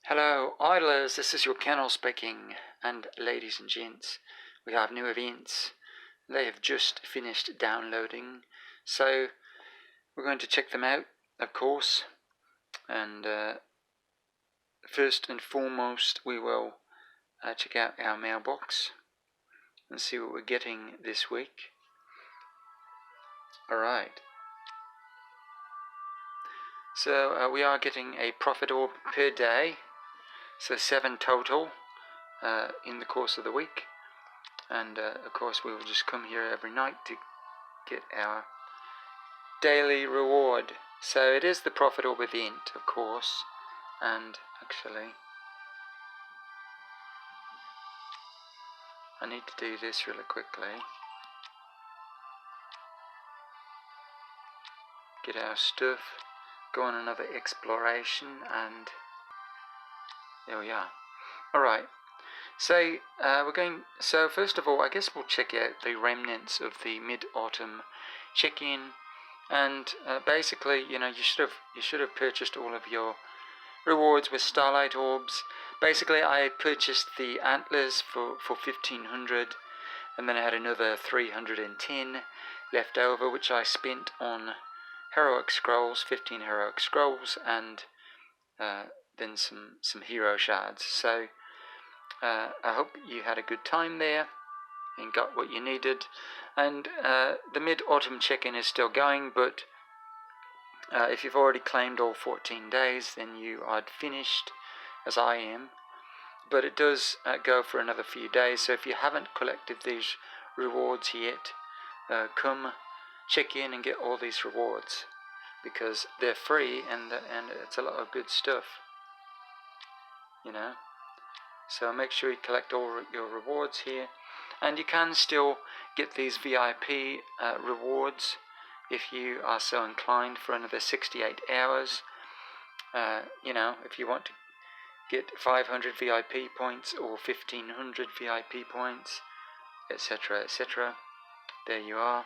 Hello, idlers, this is your kennel speaking, and ladies and gents, we have new events. They have just finished downloading, so we're going to check them out, of course, and first and foremost we will check out our mailbox and see what we're getting this week. Alright, so we are getting a profit orb per day, so 7 total in the course of the week. And of course we will just come here every night to get our daily reward. So it is the profit orb event, of course, and actually I need to do this really quickly. Get our stuff, go on another exploration, and there we are. Alright, so so first of all, I guess we'll check out the remnants of the mid-autumn check-in, and basically, you should have purchased all of your rewards with starlight orbs. Basically, I purchased the Antlers for 1500, and then I had another 310 left over, which I spent on heroic scrolls, 15 heroic scrolls, and then some hero shards. So I hope you had a good time there and got what you needed. And the mid-autumn check-in is still going, but if you've already claimed all 14 days, then you are finished, as I am. But it does go for another few days, so if you haven't collected these rewards yet, come check in and get all these rewards, because they're free and it's a lot of good stuff, So make sure you collect all your rewards here, and you can still get these VIP rewards if you are so inclined for another 68 hours. If you want to get 500 VIP points or 1500 VIP points, etc, etc, there you are,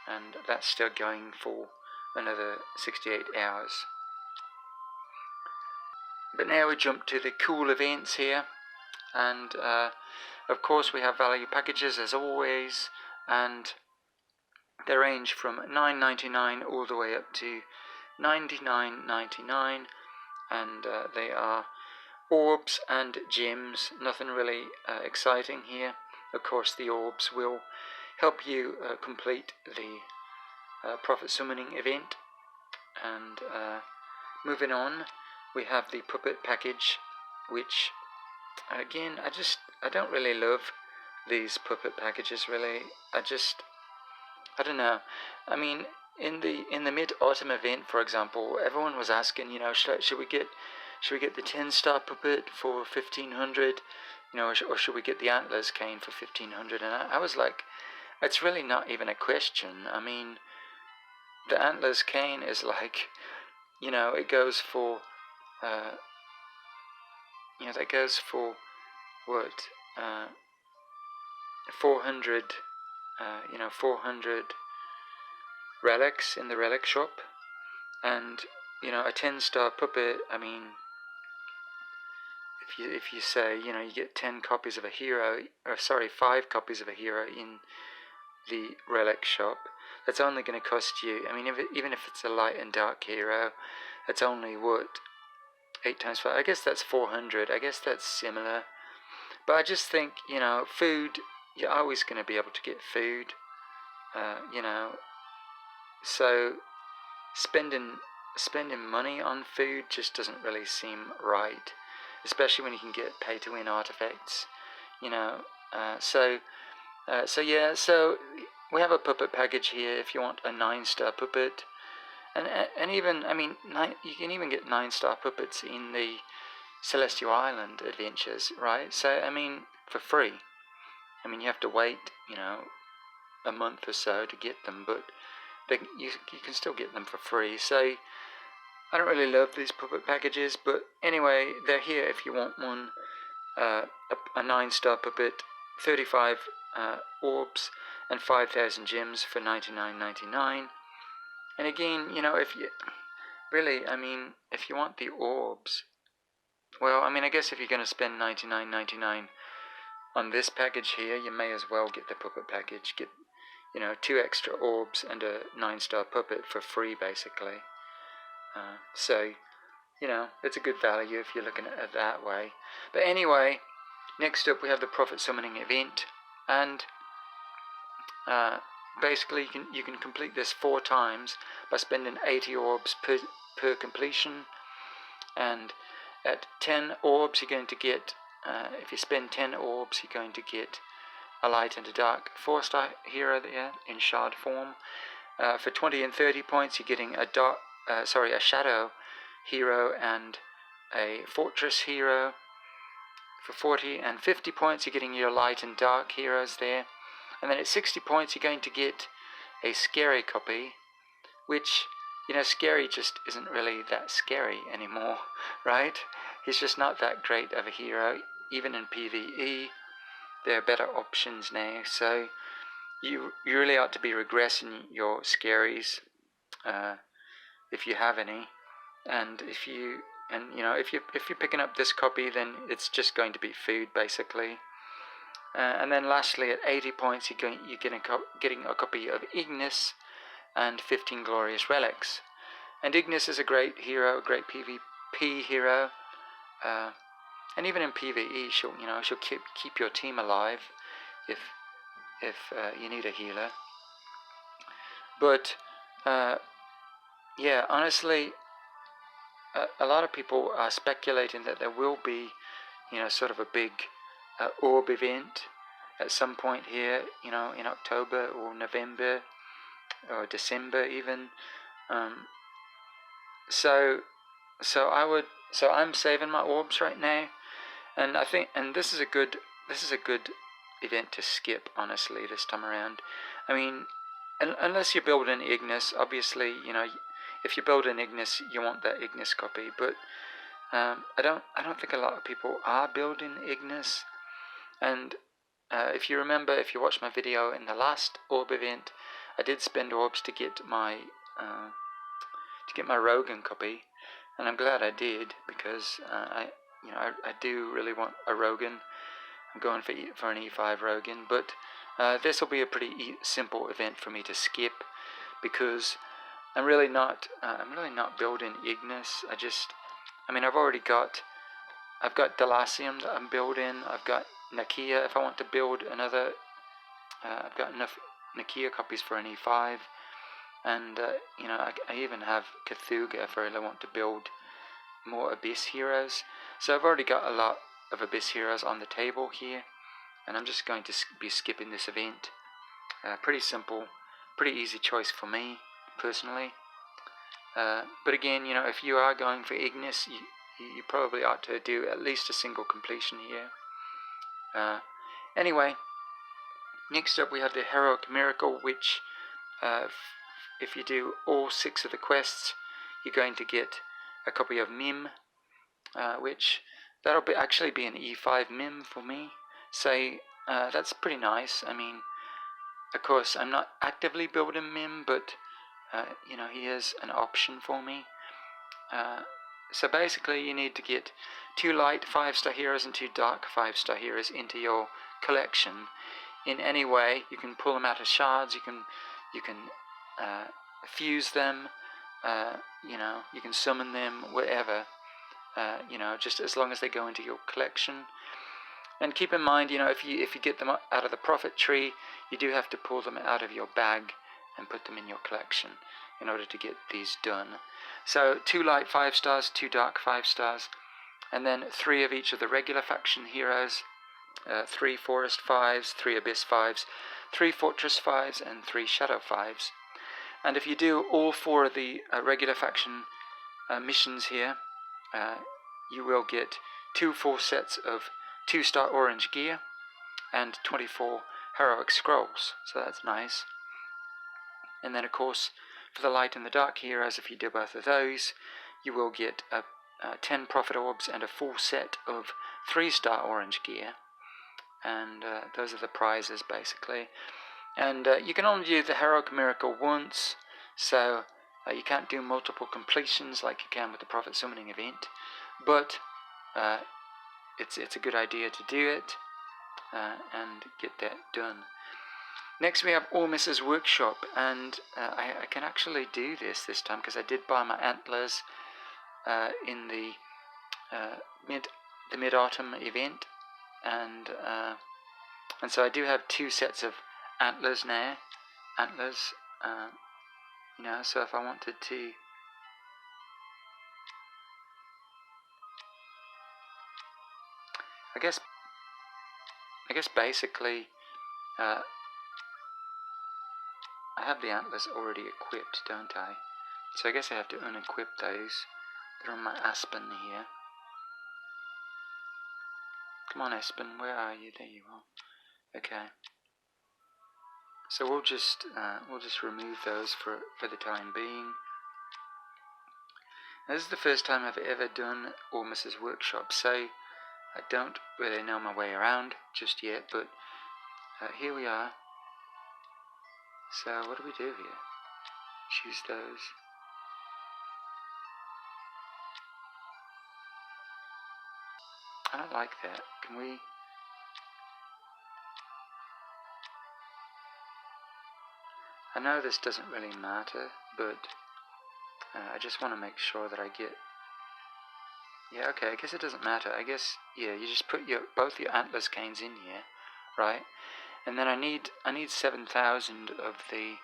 and that's still going for another 68 hours. But now we jump to the cool events here, and of course we have value packages as always, and they range from $9.99 all the way up to $99.99, and they are orbs and gems. Nothing really exciting here. Of course the orbs will help you complete the profit summoning event. And moving on, we have the puppet package, which again I don't really love these puppet packages really. I don't know. I mean, in the mid-autumn event, for example, everyone was asking, should we get the 10-star puppet for 1500, or should we get the Antlers cane for 1500? And I was like, it's really not even a question. I mean, the Antlers cane is like, it goes for, that goes for what, 400. 400 relics in the relic shop, and a 10-star puppet. I mean, if you say you get 10 copies of a hero, or sorry, 5 copies of a hero in the relic shop, that's only going to cost you. I mean, even if it's a light and dark hero, that's only what, 8 times 5. I guess that's 400. I guess that's similar. But I just think food. You're always going to be able to get food, so spending money on food just doesn't really seem right, especially when you can get pay-to-win artifacts, so we have a puppet package here if you want a 9-star puppet, and even, I mean, you can even get 9-star puppets in the Celestial Island adventures, right? So, I mean, for free. I mean, you have to wait, a month or so to get them, but you can still get them for free. So I don't really love these puppet packages, but anyway, they're here if you want one. A 9-star puppet, 35 orbs, and 5,000 gems for $99.99. And again, if you really, I mean, if you want the orbs, well, I mean, I guess if you're going to spend $99.99 on this package here, you may as well get the puppet package. Get, 2 extra orbs and a 9-star puppet for free, basically. So, it's a good value if you're looking at it that way. But anyway, next up we have the Prophet Summoning event, and basically you can complete this 4 times by spending 80 orbs per completion. And at 10 orbs you're going to get, if you spend 10 orbs you're going to get a light and a dark 4-star hero there in shard form. For 20 and 30 points you're getting a shadow hero and a fortress hero. For 40 and 50 points you're getting your light and dark heroes there. And then at 60 points you're going to get a scary copy, which, scary just isn't really that scary anymore, right? He's just not that great of a hero. Even in PvE there are better options now, so you really ought to be regressing your scaries if you have any. And if you're picking up this copy, then it's just going to be food, basically. And then lastly, at 80 points, you're getting a copy of Ignis and 15 glorious relics. And Ignis is a great hero, a great PvP hero, and even in PvE, she'll keep your team alive if you need a healer. But yeah, honestly, a lot of people are speculating that there will be, sort of a big orb event at some point here, in October or November or December even. So I'm saving my orbs right now, and I think, and this is a good event to skip, honestly, this time around. I mean, unless you're building Ignis, obviously, if you build an Ignis, you want that Ignis copy. But I don't think a lot of people are building Ignis. And if you remember, if you watched my video in the last orb event, I did spend orbs to get my Rogan copy, and I'm glad I did, because I do really want a Rogan. I'm going for an E5 Rogan, but this will be a pretty simple event for me to skip, because I'm really not building Ignis. I've got Delacium that I'm building. I've got Nakia if I want to build another. I've got enough Nakia copies for an E5, and I even have Cthulhu if I really want to build more Abyss heroes. So I've already got a lot of Abyss heroes on the table here, and I'm just going to be skipping this event. Pretty simple, pretty easy choice for me personally. But again, if you are going for Ignis, you probably ought to do at least a single completion here. Anyway, next up we have the Heroic Miracle, which if you do all 6 of the quests, you're going to get a copy of Mim, which that'll actually be an E5 Mim for me. So that's pretty nice. I mean, of course, I'm not actively building Mim, but he is an option for me. So basically you need to get 2 light 5-star heroes and 2 dark 5-star heroes into your collection in any way. You can pull them out of shards, you can fuse them, you can summon them, whatever, just as long as they go into your collection. And keep in mind, if you get them out of the Prophet tree, you do have to pull them out of your bag and put them in your collection in order to get these done. So 2 light 5 stars, 2 dark 5 stars, and then 3 of each of the regular faction heroes, 3 forest 5s, 3 abyss 5s, 3 fortress 5s, and 3 shadow 5s. And if you do all 4 of the regular faction missions here, you will get 2 full sets of 2-star orange gear and 24 heroic scrolls, so that's nice. And then of course, for the light and the dark heroes, if you do both of those, you will get 10 prophet orbs and a full set of 3-star orange gear. And those are the prizes, basically. And you can only do the Heroic Miracle once, so you can't do multiple completions like you can with the Prophet Summoning event. But it's a good idea to do it and get that done. Next we have Ormus's Workshop, and I can actually do this time because I did buy my Antlers in the mid-autumn event, and so I do have 2 sets of antlers now. You know, so if I wanted to I guess basically I have the antlers already equipped, don't I? So I guess I have to unequip those. They're on my aspen here. Come on, aspen, where are you? There you are. Okay. So we'll just remove those for the time being. Now, this is the first time I've ever done Ormus's Workshop, so I don't really know my way around just yet, but here we are. So what do we do here? Choose those. I don't like that. Can we... I know this doesn't really matter, but I just want to make sure that I get... Yeah, okay, I guess it doesn't matter. I guess, yeah, you just put both your antlers canes in here, right? And then I need 7,000 of the...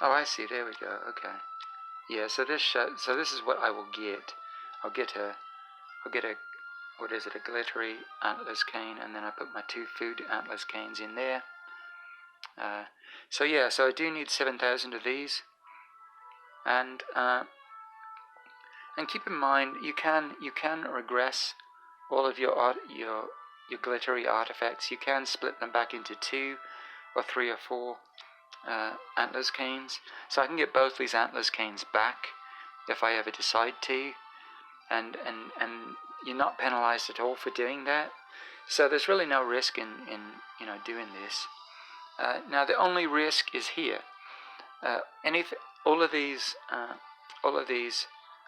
Oh, I see. There we go. Okay. Yeah. So this is what I will get. I'll get a what is it? A glittery antlers cane, and then I put my 2 food antlers canes in there. So yeah. So I do need 7,000 of these, and keep in mind you can regress all of your glittery artifacts. You can split them back into 2 or 3 or 4 antlers canes, so I can get both these antlers canes back if I ever decide to, and you're not penalized at all for doing that. So there's really no risk in doing this. Now the only risk is here. All of these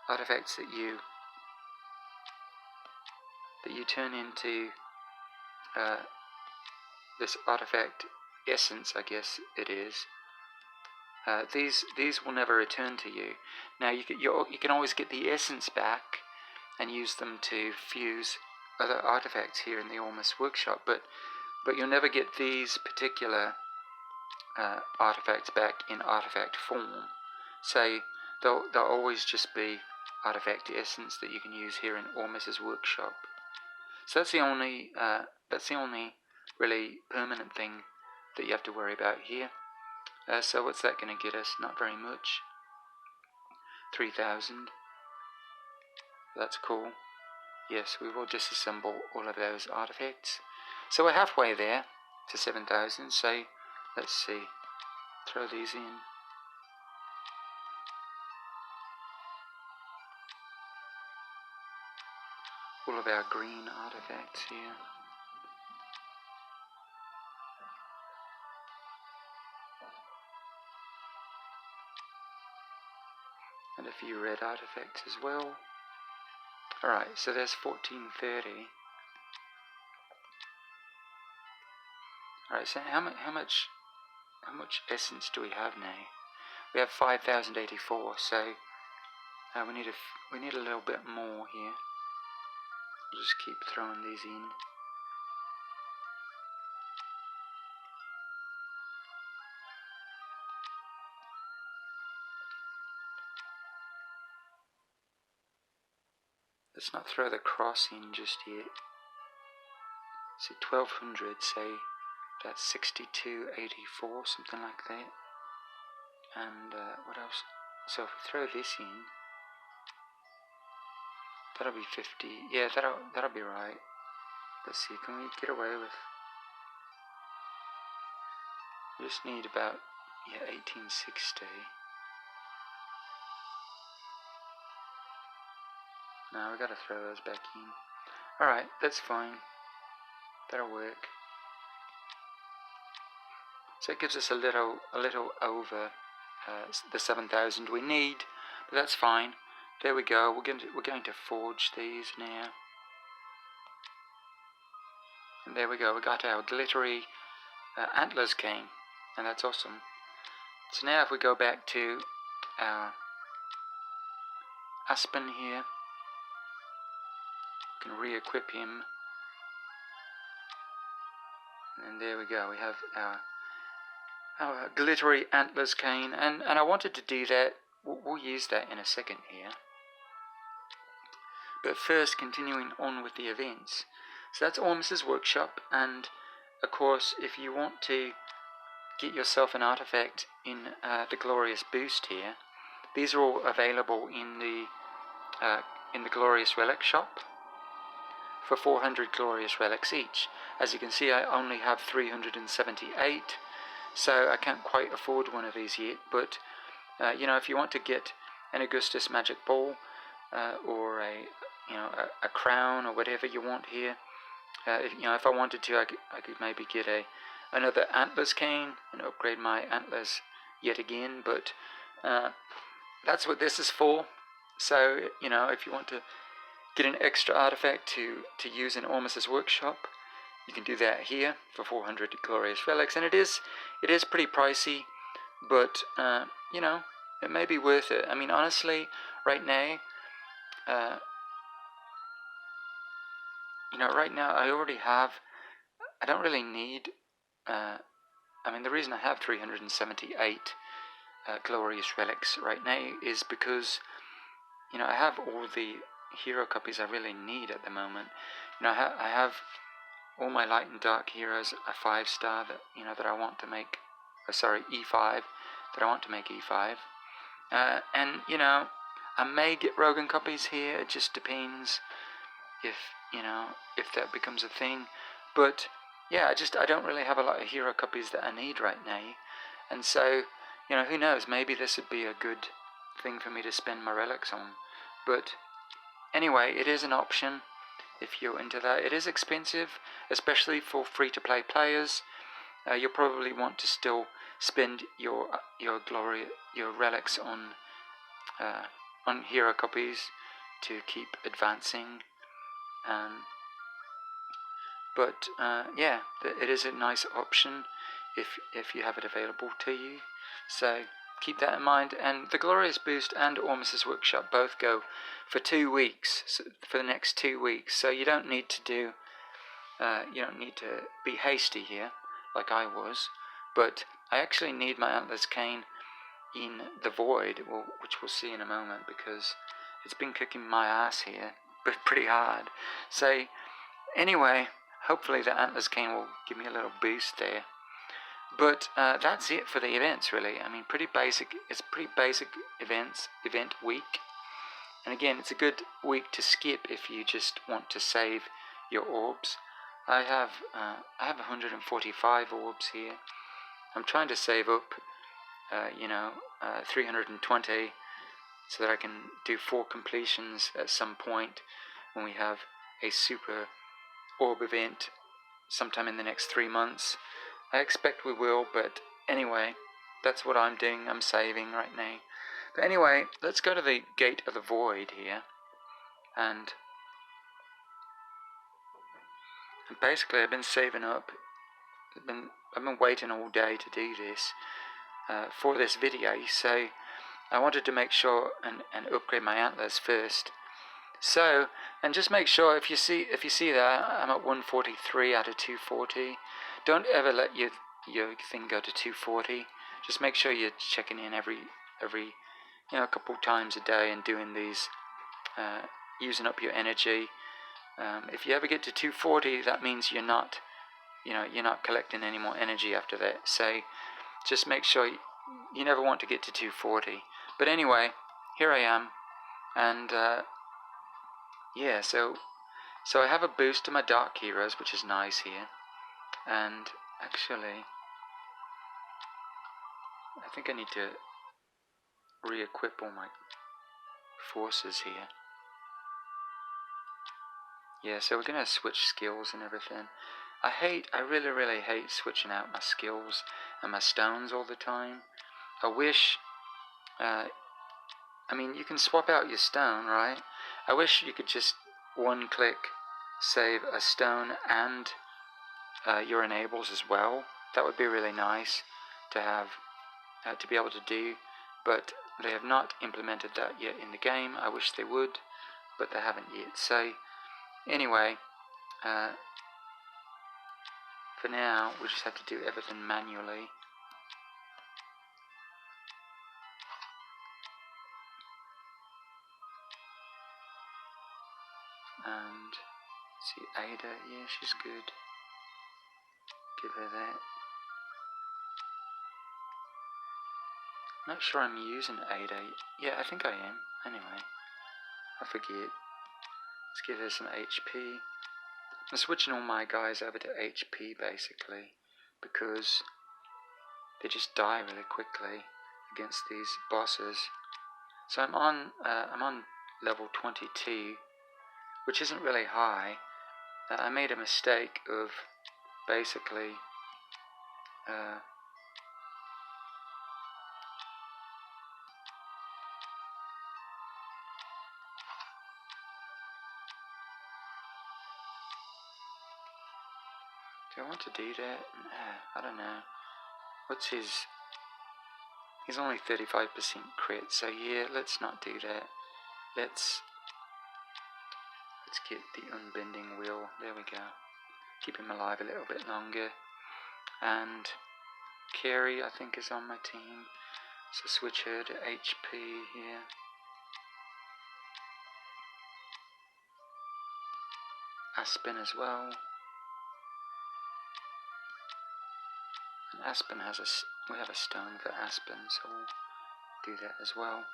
artifacts that you turn into this artifact essence, I guess it is. These will never return to you. Now you can always get the essence back and use them to fuse other artifacts here in the Ormus Workshop, but you'll never get these particular artifacts back in artifact form. So they'll always just be artifact essence that you can use here in Ormus's Workshop. So that's the only really permanent thing that you have to worry about here. So what's that going to get us? Not very much. 3,000. That's cool. Yes, we will disassemble all of those artifacts. So we're halfway there to 7,000. So let's see. Throw these in. All of our green artifacts here. And a few red artifacts as well. Alright, so there's 1430. Alright, so how much essence do we have now? We have 5,084, so we need a little bit more here. We'll just keep throwing these in. Let's not throw the cross in just yet. So 1200, say that's 6284, something like that. And what else? So if we throw this in, that'll be 50. Yeah, that'll be right. Let's see, can we get away with? We just need about 1860. No, we gotta throw those back in. Alright, that's fine. That'll work. So it gives us a little over the 7,000 we need, but that's fine. There we go. We're going to forge these now. And there we go. We got our glittery Antlers cane, and that's awesome. So now if we go back to our Aspen here, we can re-equip him. And there we go. We have our glittery Antlers cane, and I wanted to do that. We'll use that in a second here. But first, continuing on with the events. So that's Ormus's workshop, and of course, if you want to get yourself an artifact in the Glorious Boost here, these are all available in the Glorious Relic shop for 400 Glorious Relics each. As you can see, I only have 378, so I can't quite afford one of these yet. But you know, if you want to get an Augustus Magic Ball or a crown or whatever you want here, if I wanted to, I could maybe get another Antlers cane and upgrade my Antlers yet again. But that's what this is for. So if you want to get an extra artifact to use in Ormus's workshop, you can do that here for 400 Glorious Relics, and it is pretty pricey, but it may be worth it. I mean, honestly, right now, right now I already have. I don't really need. I mean, the reason I have 378 Glorious Relics right now is because I have all the hero copies I really need at the moment. I have all my light and dark heroes a 5-star that I want to make. E5 that I want to make E5. And I may get Rogan copies here. It just depends if that becomes a thing. But yeah, I don't really have a lot of hero copies that I need right now. And so who knows? Maybe this would be a good thing for me to spend my relics on. But anyway, it is an option if you're into that. It is expensive, especially for free-to-play players. You'll probably want to still spend your relics on hero copies to keep advancing. But yeah, it is a nice option if you have it available to you. So keep that in mind. And the Glorious Boost and Ormus's Workshop both go for 2 weeks, for the next 2 weeks. So you don't need to be hasty here, like I was. But I actually need my Antlers cane in the Void, which we'll see in a moment, because it's been kicking my ass here, but pretty hard. So anyway, hopefully the Antlers cane will give me a little boost there. But that's it for the events, really. I mean, pretty basic. It's a pretty basic event week. And again, it's a good week to skip if you just want to save your orbs. I have 145 orbs here. I'm trying to save up, 320, so that I can do 4 completions at some point when we have a super orb event sometime in the next 3 months. I expect we will, but anyway, that's what I'm doing. I'm saving right now. But anyway, let's go to the Gate of the Void here, and basically I've been saving up. I've been waiting all day to do this for this video, so I wanted to make sure and upgrade my Antlers first. So, and just make sure, if you see that I'm at 143 out of 240, don't ever let your thing go to 240. Just make sure you're checking in every a couple times a day and doing these, using up your energy. If you ever get to 240, that means you're not collecting any more energy after that. So just make sure you never want to get to 240. But anyway, here I am, and yeah, so I have a boost to my dark heroes, which is nice here. And actually, I think I need to re-equip all my forces here. Yeah, so we're gonna switch skills and everything. I really hate switching out my skills and my stones all the time. I wish I mean, you can swap out your stone, right? I wish you could just one click save a stone and your enables as well. That would be really nice to have, to be able to do, but they have not implemented that yet in the game. I wish they would, but they haven't yet. So anyway, for now we just have to do everything manually. And see, Ada, yeah, she's good. Give her that. Not sure I'm using Ada. Yeah, I think I am. Anyway, I forget. Let's give her some HP. I'm switching all my guys over to HP basically, because they just die really quickly against these bosses. So I'm on level 22, which isn't really high. I made a mistake of basically do I want to do that? I don't know. What's his? He's only 35% crit, so yeah, let's not do that. Let's get the unbending wheel. There we go. Keep him alive a little bit longer. And Carrie, I think, is on my team, so switch her to HP here. Aspen as well. And Aspen has we have a stone for Aspen, so we'll do that as well.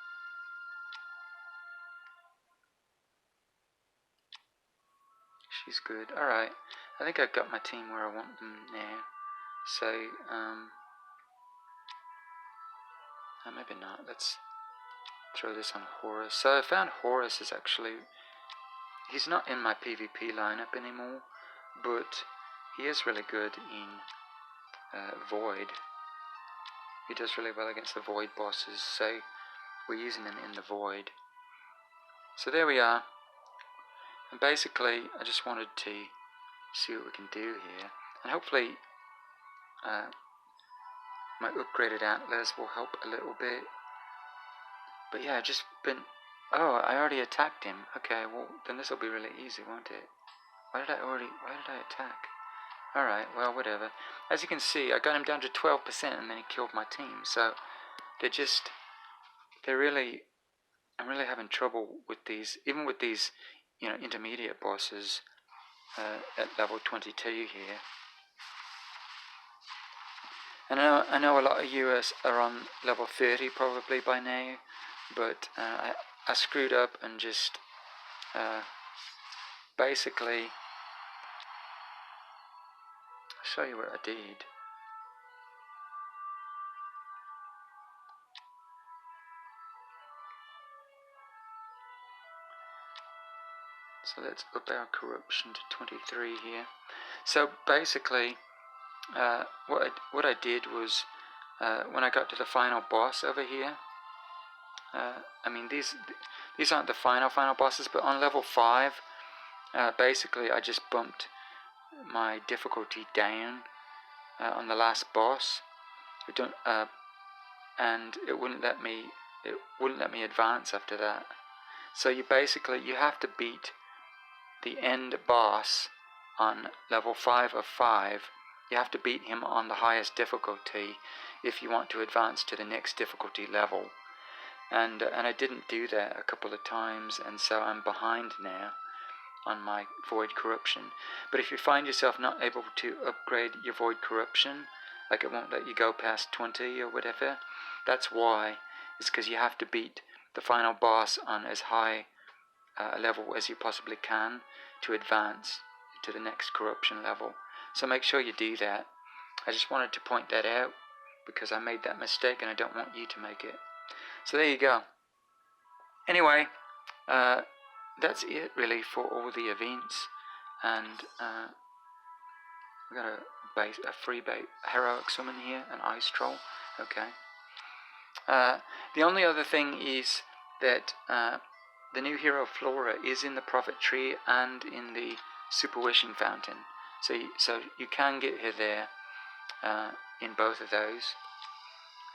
She's good. Alright, I think I've got my team where I want them now. So, maybe not. Let's throw this on Horus. So I found Horus is actually, he's not in my PvP lineup anymore, but he is really good in Void. He does really well against the Void bosses, so we're using him in the Void. So there we are. And basically, I just wanted to see what we can do here, and hopefully my upgraded Antlers will help a little bit. But yeah, I've just been... Oh, I already attacked him. Okay, well, then this will be really easy, won't it? Why did I attack? Alright, well, whatever. As you can see, I got him down to 12% and then he killed my team. So, I'm really having trouble with these, even with these, intermediate bosses at level 22 here. And I know a lot of you are on level 30 probably by now, but I screwed up and just basically, I'll show you what I did. So let's up our corruption to 23 here. So basically, what I did was, when I got to the final boss over here, I mean these aren't the final bosses, but on level 5, basically I just bumped my difficulty down on the last boss. And it wouldn't let me advance after that. So you have to beat the end boss on level 5 of 5. You have to beat him on the highest difficulty if you want to advance to the next difficulty level. And I didn't do that a couple of times, and so I'm behind now on my Void Corruption. But if you find yourself not able to upgrade your Void Corruption, like it won't let you go past 20 or whatever, that's why. It's because you have to beat the final boss on as high a level as you possibly can to advance to the next corruption level. So make sure you do that. I just wanted to point that out because I made that mistake and I don't want you to make it. So there you go. Anyway, that's it really for all the events, and we got a free heroic summon here, an ice troll. Okay. The only other thing is that the new hero Flora is in the Prophet Tree and in the Super Wishing Fountain. So you can get her there in both of those.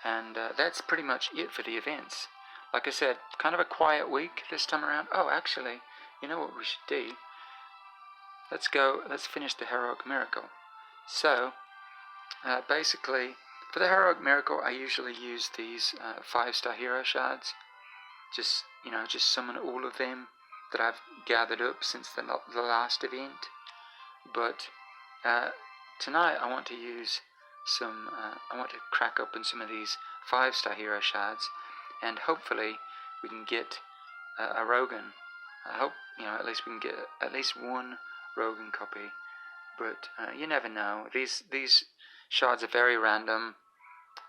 And that's pretty much it for the events. Like I said, kind of a quiet week this time around. Oh, actually, you know what we should do? Let's finish the Heroic Miracle. So, basically, for the Heroic Miracle, I usually use these 5-star hero shards. Just summon all of them that I've gathered up since the last event. But tonight I want to use I want to crack open some of these 5-star hero shards, and hopefully we can get a Rogan. I hope at least we can get at least one Rogan copy. But you never know. These shards are very random,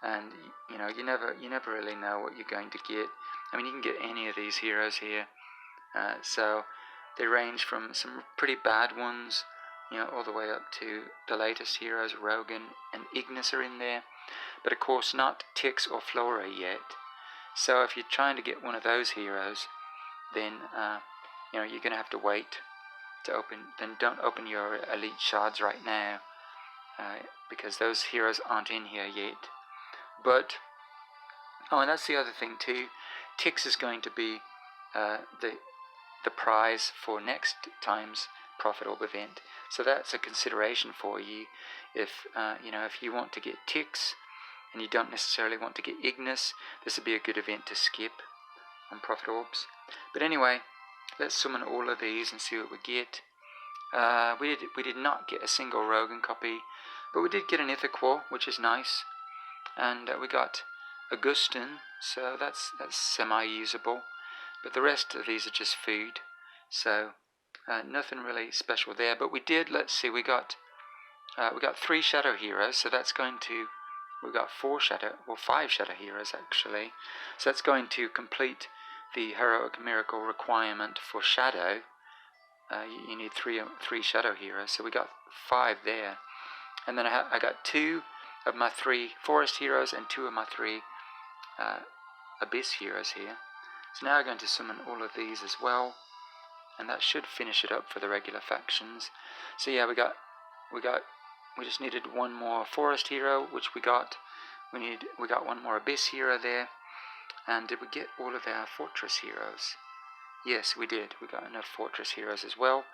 and you never really know what you're going to get. I mean, you can get any of these heroes here. So they range from some pretty bad ones, all the way up to the latest heroes. Rogan and Ignis are in there, but of course not Tix or Flora yet. So if you're trying to get one of those heroes, then you're going to have to wait to open. Then don't open your elite shards right now, because those heroes aren't in here yet. But and that's the other thing too. Tix is going to be the prize for next time's Prophet Orb event. So that's a consideration for you. If you want to get Tix and you don't necessarily want to get Ignis, this would be a good event to skip on Prophet Orbs. But anyway, let's summon all of these and see what we get. We did not get a single Rogan copy, but we did get an Ithaquo, which is nice, and we got Augustin, so that's semi-usable. But the rest of these are just food, so nothing really special there. But we did, let's see, we got 3 shadow heroes, so that's going to, we got 5 shadow heroes actually. So that's going to complete the Heroic Miracle requirement for shadow. You need 3 shadow heroes, so we got 5 there. And then I got 2 of my 3 forest heroes and 2 of my 3 abyss heroes here. So now I'm going to summon all of these as well, and that should finish it up for the regular factions. So yeah, we just needed 1 more forest hero, which we got. We got 1 more abyss hero there. And did we get all of our fortress heroes? Yes, we did. We got enough fortress heroes as well.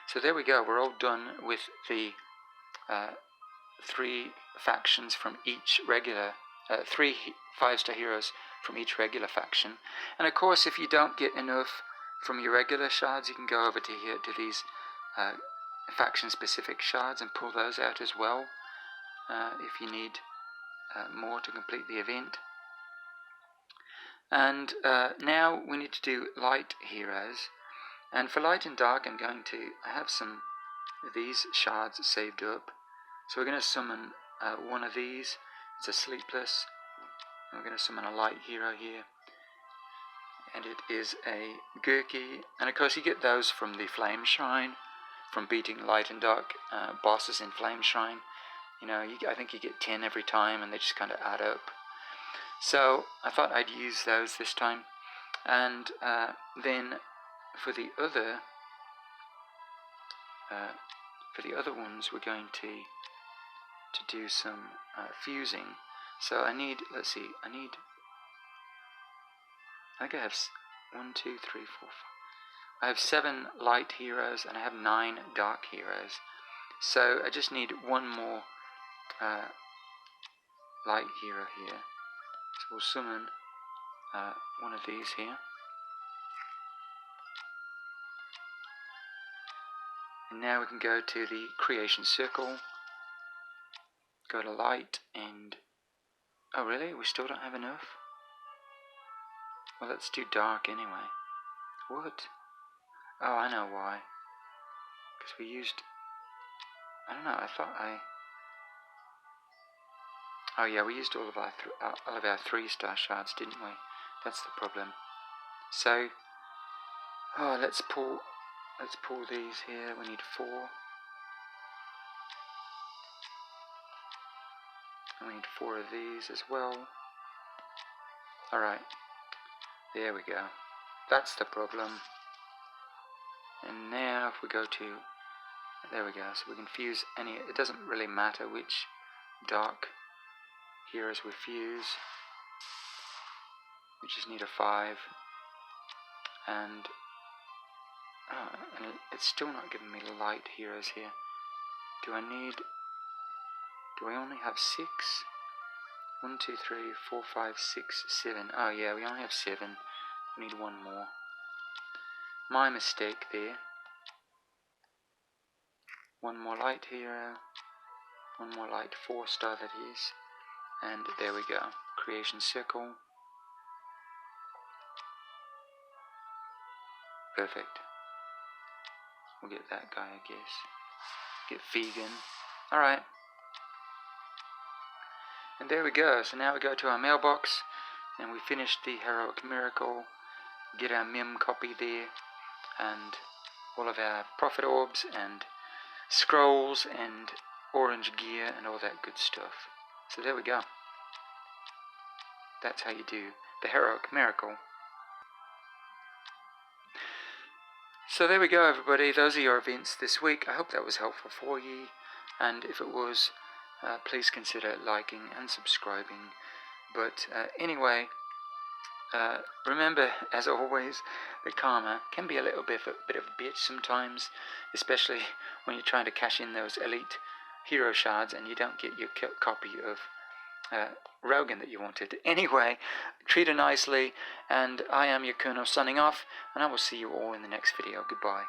So there we go. We're all done with the 3 factions from each regular, 3 5-star heroes from each regular faction. And of course, if you don't get enough from your regular shards, you can go over to here to these faction-specific shards and pull those out as well, if you need more to complete the event. And now we need to do light heroes. And for light and dark, I have some of these shards saved up. So we're going to summon 1 of these. It's a Sleepless. And we're going to summon a light hero here. And it is a Gurki. And of course you get those from the Flame Shrine, from beating light and dark bosses in Flame Shrine. I think you get 10 every time, and they just kind of add up. So I thought I'd use those this time. And then for the other ones, we're going to do some fusing. So I think I have 1, 2, 3, 4, 5. I have 7 light heroes and I have 9 dark heroes. So I just need 1 more light hero here. So we'll summon 1 of these here. And now we can go to the creation circle, go to light, and oh really? We still don't have enough? Well, let's do dark anyway. What? Oh, I know why. Because we used, I don't know, oh yeah, we used all of our 3-star shards, didn't we? That's the problem. So, let's pull these here. We need 4. And we need 4 of these as well. Alright, there we go. That's the problem. And now if we go to, there we go, so we can fuse any, it doesn't really matter which dark heroes we fuse. We just need a 5. And it's still not giving me light heroes here. Do I only have 6? 1, 2, 3, 4, 5, 6, 7. Oh yeah, we only have 7. We need 1 more. My mistake there. 1 more light hero. 1 more light 4-star that is. And there we go. Creation circle. Perfect. We'll get that guy, I guess. Get vegan. Alright. And there we go. So now we go to our mailbox. And we finish the Heroic Miracle. Get our mem copy there. And all of our prophet orbs and scrolls and orange gear and all that good stuff. So there we go. That's how you do the Heroic Miracle. So there we go, everybody. Those are your events this week. I hope that was helpful for you. And if it was, please consider liking and subscribing. But anyway, remember, as always, that karma can be a little bit of a bitch sometimes, especially when you're trying to cash in those elite hero shards and you don't get your copy of Rogan that you wanted. Anyway, treat her nicely, and I am your Colonel signing off, and I will see you all in the next video. Goodbye.